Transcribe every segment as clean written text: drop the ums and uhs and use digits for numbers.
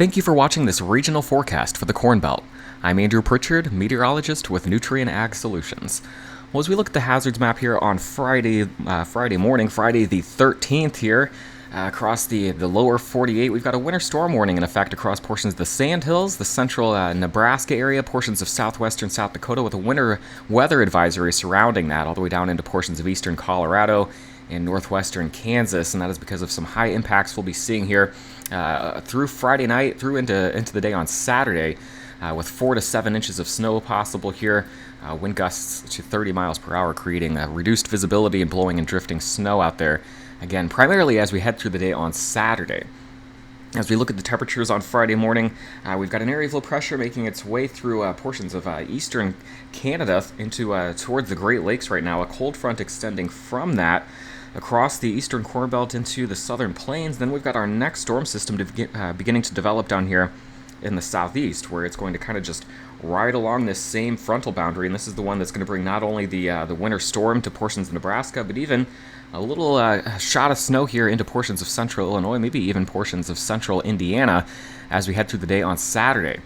Thank you for watching this regional forecast for the Corn Belt. I'm Andrew Pritchard, meteorologist with Nutrien Ag Solutions. Well, as we look at the hazards map here on Friday morning, Friday the 13th here, across the lower 48, we've got a winter storm warning in effect across portions of the Sandhills, the central Nebraska area, portions of southwestern South Dakota, with a winter weather advisory surrounding that, all the way down into portions of eastern Colorado and northwestern Kansas, and that is because of some high impacts we'll be seeing here through Friday night, through into the day on Saturday, with 4 to 7 inches of snow possible here, wind gusts to 30 miles per hour, creating reduced visibility and blowing and drifting snow out there. Again, primarily as we head through the day on Saturday. As we look at the temperatures on Friday morning, we've got an area of low pressure making its way through portions of eastern Canada into towards the Great Lakes right now. A cold front extending from that across the eastern Corn Belt into the southern plains. Then we've got our next storm system beginning to develop down here in the southeast, where it's going to kind of just ride along this same frontal boundary. And this is the one that's going to bring not only the winter storm to portions of Nebraska, but even a little shot of snow here into portions of central Illinois, maybe even portions of central Indiana as we head through the day on Saturday.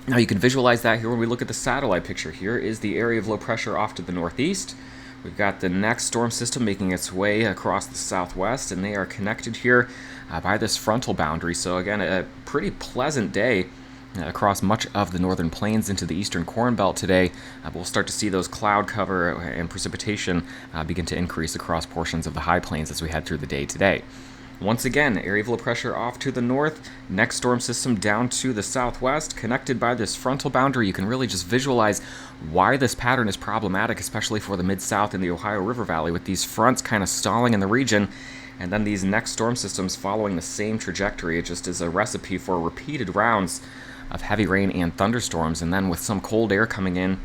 Now you can visualize that here when we look at the satellite picture. Here is the area of low pressure off to the northeast. We've got the next storm system making its way across the southwest, and they are connected here by this frontal boundary. So again, a pretty pleasant day across much of the northern plains into the eastern Corn Belt today. We'll start to see those cloud cover and precipitation begin to increase across portions of the high plains as we head through the day today. Once again, area of low pressure off to the north, next storm system down to the southwest, connected by this frontal boundary. You can really just visualize why this pattern is problematic, especially for the Mid-South and the Ohio River Valley, with these fronts kind of stalling in the region, and then these next storm systems following the same trajectory. It just is a recipe for repeated rounds of heavy rain and thunderstorms, and then with some cold air coming in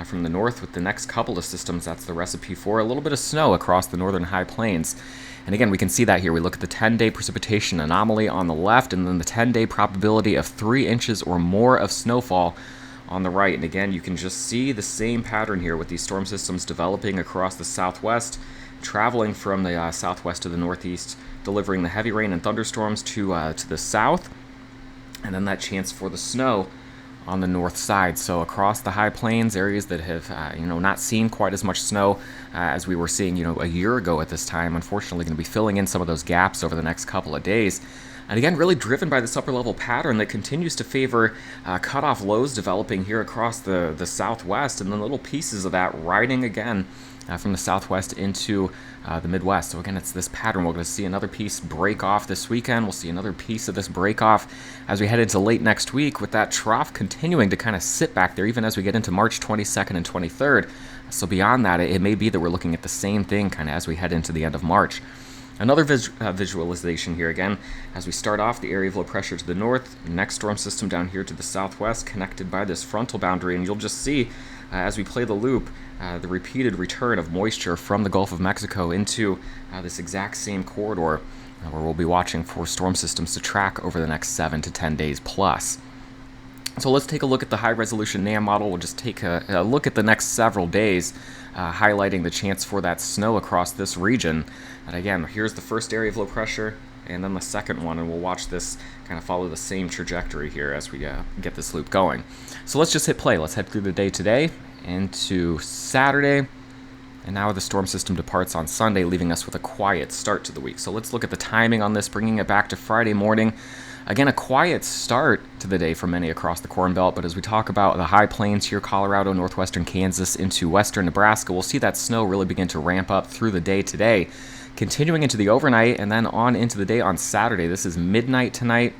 from the north with the next couple of systems, that's the recipe for a little bit of snow across the northern high plains. And again, we can see that here. We look at the 10-day precipitation anomaly on the left, and then the 10-day probability of 3 inches or more of snowfall on the right. And again, you can just see the same pattern here with these storm systems developing across the southwest, traveling from the southwest to the northeast, delivering the heavy rain and thunderstorms to the south, and then that chance for the snow on the north side. So across the high plains, areas that have not seen quite as much snow as we were seeing a year ago at this time, unfortunately going to be filling in some of those gaps over the next couple of days. And again, really driven by this upper level pattern that continues to favor cutoff lows developing here across the southwest, and then little pieces of that riding again from the southwest into the Midwest. So again, it's this pattern. We're going to see another piece break off this weekend. We'll see another piece of this break off as we head into late next week, with that trough continuing to kind of sit back there even as we get into March 22nd and 23rd. So beyond that, it may be that we're looking at the same thing kind of as we head into the end of March. Another visualization here again, as we start off the area of low pressure to the north, next storm system down here to the southwest, connected by this frontal boundary, and you'll just see as we play the loop, the repeated return of moisture from the Gulf of Mexico into this exact same corridor where we'll be watching for storm systems to track over the next 7 to 10 days plus. So let's take a look at the high-resolution NAM model. We'll just take a look at the next several days, highlighting the chance for that snow across this region. And again, here's the first area of low pressure, and then the second one, and we'll watch this kind of follow the same trajectory here as we get this loop going. So let's just hit play. Let's head through the day today into Saturday, and now the storm system departs on Sunday, leaving us with a quiet start to the week. So let's look at the timing on this, bringing it back to Friday morning. Again, a quiet start to the day for many across the Corn Belt, but as we talk about the high plains here, Colorado, northwestern Kansas, into western Nebraska, we'll see that snow really begin to ramp up through the day today, continuing into the overnight and then on into the day on Saturday. This is midnight tonight.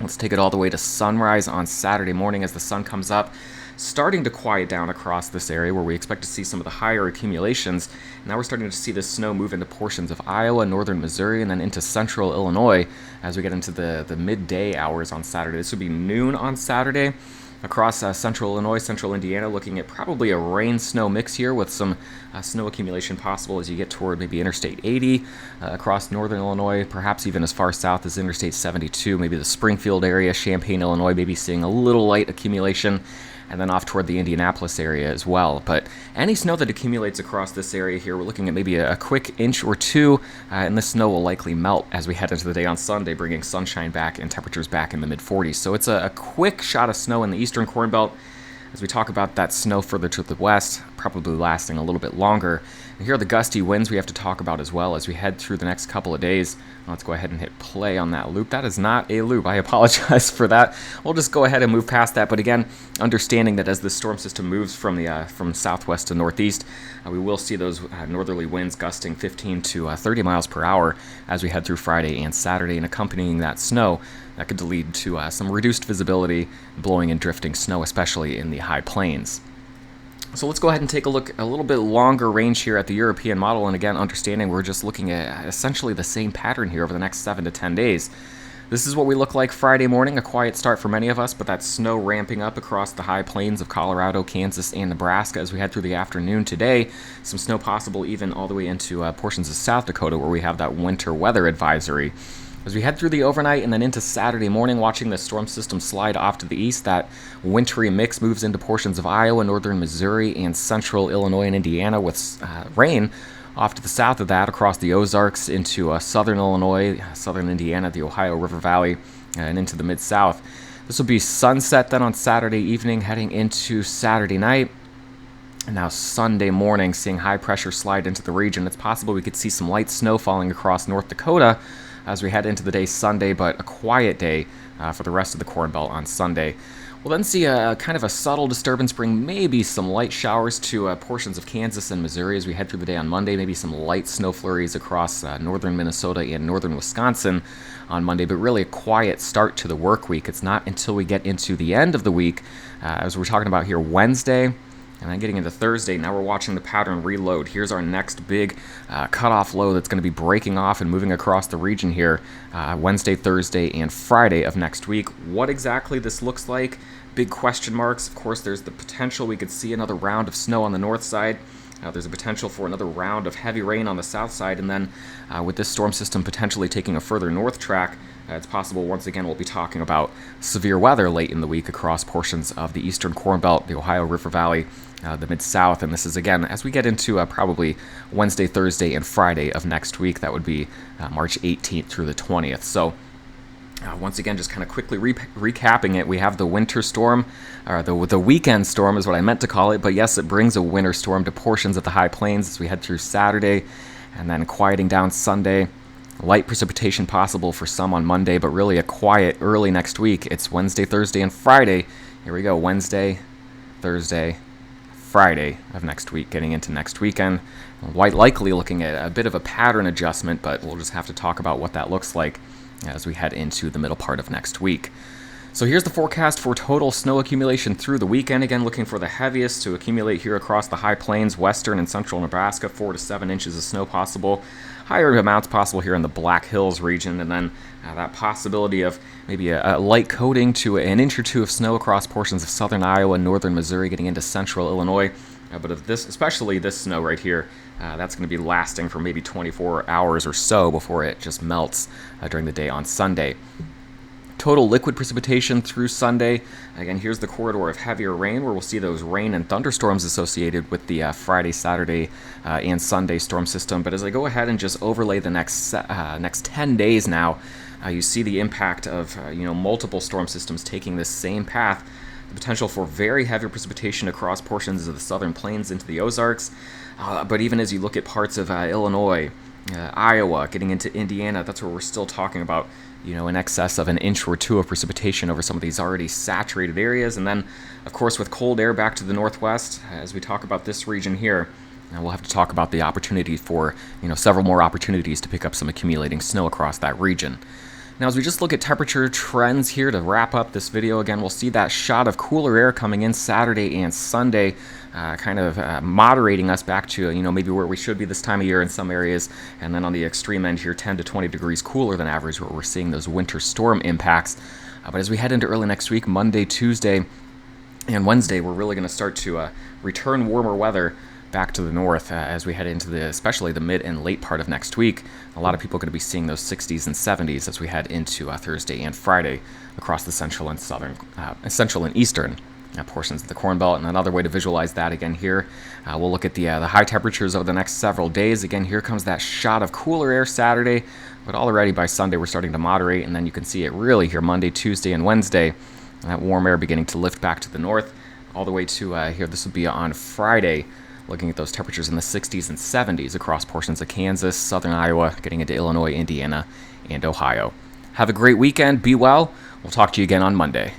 Let's take it all the way to sunrise on Saturday morning as the sun comes up, starting to quiet down across this area where we expect to see some of the higher accumulations. Now we're starting to see this snow move into portions of Iowa, northern Missouri, and then into central Illinois as we get into the midday hours on Saturday. This would be noon on Saturday. Across central Illinois, central Indiana, looking at probably a rain-snow mix here with some snow accumulation possible as you get toward maybe Interstate 80. Across northern Illinois, perhaps even as far south as Interstate 72, maybe the Springfield area, Champaign, Illinois, maybe seeing a little light accumulation. and then off toward the Indianapolis area as well. But any snow that accumulates across this area here, we're looking at maybe a quick inch or two, and this snow will likely melt as we head into the day on Sunday, bringing sunshine back and temperatures back in the mid-40s. So it's a quick shot of snow in the eastern Corn Belt. As we talk about that snow further to the west, probably lasting a little bit longer. And here are the gusty winds we have to talk about as well as we head through the next couple of days. Let's go ahead and hit play on that loop. That is not a loop. I apologize for that. We'll just go ahead and move past that. But again, understanding that as the storm system moves from southwest to northeast, we will see those northerly winds gusting 15 to 30 miles per hour as we head through Friday and Saturday, and accompanying that snow, that could lead to some reduced visibility, blowing and drifting snow, especially in the high plains. So let's go ahead and take a look a little bit longer range here at the European model, and again, understanding we're just looking at essentially the same pattern here over the next 7 to 10 days. This is what we look like Friday morning, a quiet start for many of us, but that snow ramping up across the high plains of Colorado, Kansas, and Nebraska as we head through the afternoon today. Some snow possible even all the way into portions of South Dakota where we have that winter weather advisory. As we head through the overnight and then into Saturday morning, watching the storm system slide off to the east, that wintry mix moves into portions of Iowa, northern Missouri, and central Illinois and Indiana with rain off to the south of that across the Ozarks into southern Illinois, southern Indiana, the Ohio River Valley, and into the mid-south. This will be sunset then on Saturday evening, heading into Saturday night. And now Sunday morning, seeing high pressure slide into the region. It's possible we could see some light snow falling across North Dakota as we head into the day Sunday, but a quiet day for the rest of the Corn Belt on Sunday. We'll then see a kind of a subtle disturbance bring maybe some light showers to portions of Kansas and Missouri as we head through the day on Monday, maybe some light snow flurries across northern Minnesota and northern Wisconsin on Monday, but really a quiet start to the work week. It's not until we get into the end of the week, as we're talking about here Wednesday, and then getting into Thursday, now we're watching the pattern reload. Here's our next big cutoff low that's going to be breaking off and moving across the region here Wednesday, Thursday, and Friday of next week. What exactly this looks like, big question marks. Of course, there's the potential we could see another round of snow on the north side. There's a potential for another round of heavy rain on the south side, and then with this storm system potentially taking a further north track, it's possible once again we'll be talking about severe weather late in the week across portions of the eastern Corn Belt, the Ohio River Valley, the Mid-South, and this is again as we get into probably Wednesday, Thursday, and Friday of next week. That would be March 18th through the 20th. So once again, just kind of quickly recapping it, we have the winter storm, or the weekend storm is what I meant to call it, but yes, it brings a winter storm to portions of the high plains as we head through Saturday, and then quieting down Sunday. Light precipitation possible for some on Monday, but really a quiet early next week. It's Wednesday, Thursday, and Friday. Here we go, Wednesday, Thursday, Friday of next week, getting into next weekend. Quite likely looking at a bit of a pattern adjustment, but we'll just have to talk about what that looks like as we head into the middle part of next week. So here's the forecast for total snow accumulation through the weekend. Again, looking for the heaviest to accumulate here across the high plains, western and central Nebraska, 4 to 7 inches of snow possible. Higher amounts possible here in the Black Hills region, and then that possibility of maybe a light coating to an inch or two of snow across portions of southern Iowa and northern Missouri, getting into central Illinois. But of this, especially this snow right here, that's going to be lasting for maybe 24 hours or so before it just melts during the day on Sunday. Total liquid precipitation through Sunday. Again, here's the corridor of heavier rain where we'll see those rain and thunderstorms associated with the Friday, Saturday, and Sunday storm system. But as I go ahead and just overlay the next 10 days now, you see the impact of multiple storm systems taking this same path. The potential for very heavy precipitation across portions of the southern plains into the Ozarks. But even as you look at parts of Illinois, Iowa, getting into Indiana, that's where we're still talking about in excess of an inch or two of precipitation over some of these already saturated areas. And then, of course, with cold air back to the northwest, as we talk about this region here, we'll have to talk about the opportunity for several more opportunities to pick up some accumulating snow across that region. Now, as we just look at temperature trends here to wrap up this video, again, we'll see that shot of cooler air coming in Saturday and Sunday, kind of moderating us back to, maybe where we should be this time of year in some areas. And then on the extreme end here, 10 to 20 degrees cooler than average, where we're seeing those winter storm impacts. But as we head into early next week, Monday, Tuesday, and Wednesday, we're really going to start to return warmer weather back to the north as we head into especially the mid and late part of next week. A lot of people are going to be seeing those 60s and 70s as we head into Thursday and Friday across the central and eastern portions of the Corn Belt. And another way to visualize that again here, we'll look at the high temperatures over the next several days. Again, here comes that shot of cooler air Saturday, but already by Sunday we're starting to moderate, and then you can see it really here Monday, Tuesday, and Wednesday. That warm air beginning to lift back to the north, all the way to here. This will be on Friday, looking at those temperatures in the 60s and 70s across portions of Kansas, southern Iowa, getting into Illinois, Indiana, and Ohio. Have a great weekend. Be well. We'll talk to you again on Monday.